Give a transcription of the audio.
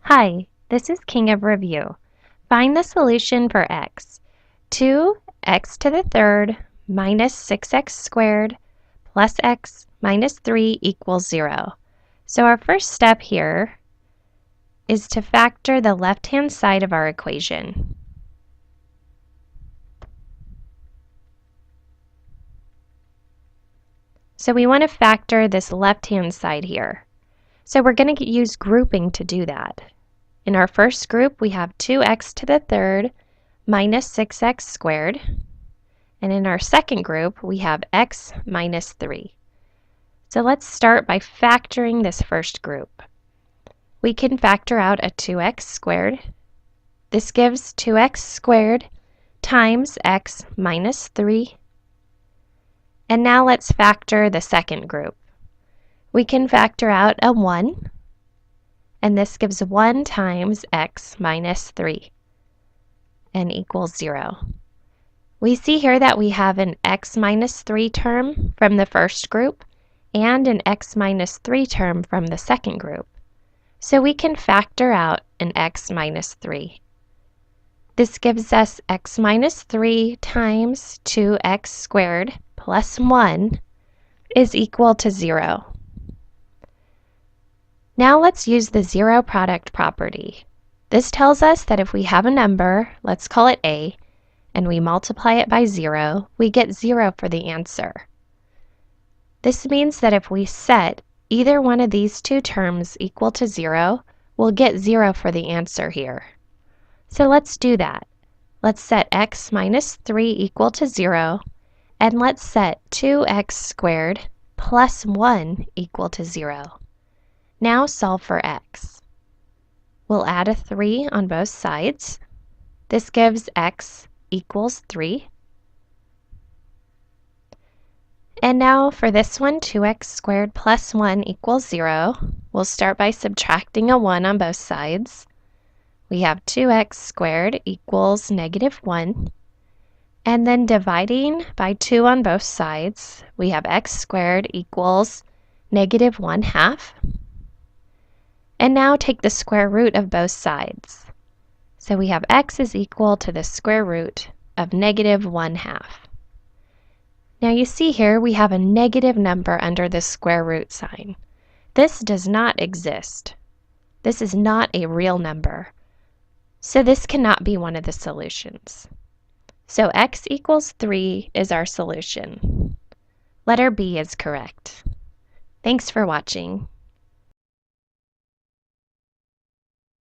Hi, this is King of Review. Find the solution for x. 2x to the third minus 6x squared plus x minus 3 equals 0. So our first step here is to factor the left-hand side of our equation. So we want to factor this left-hand side here. So we're going to use grouping to do that. In our first group, we have 2x to the third minus 6x squared. And in our second group, we have x minus 3. So let's start by factoring this first group. We can factor out a 2x squared. This gives 2x squared times x minus 3. And now let's factor the second group. We can factor out a 1, and this gives 1 times x minus 3, and equals 0. We see here that we have an x minus 3 term from the first group and an x minus 3 term from the second group. So we can factor out an x minus 3. This gives us x minus 3 times 2x squared plus 1 is equal to 0. Now let's use the zero product property. This tells us that if we have a number, let's call it a, and we multiply it by 0, we get 0 for the answer. This means that if we set either one of these two terms equal to 0, we'll get 0 for the answer here. So let's do that. Let's set x minus 3 equal to 0, and let's set 2x squared plus 1 equal to 0. Now solve for x. We'll add a 3 on both sides. This gives x equals 3. And now for this one, 2x squared plus 1 equals 0. We'll start by subtracting a 1 on both sides. We have 2x squared equals negative 1. And then dividing by 2 on both sides, we have x squared equals negative 1/2. And now take the square root of both sides. So we have x is equal to the square root of negative 1/2. Now you see here we have a negative number under the square root sign. This does not exist. This is not a real number. So this cannot be one of the solutions. So x equals 3 is our solution. Letter B is correct. Thanks for watching.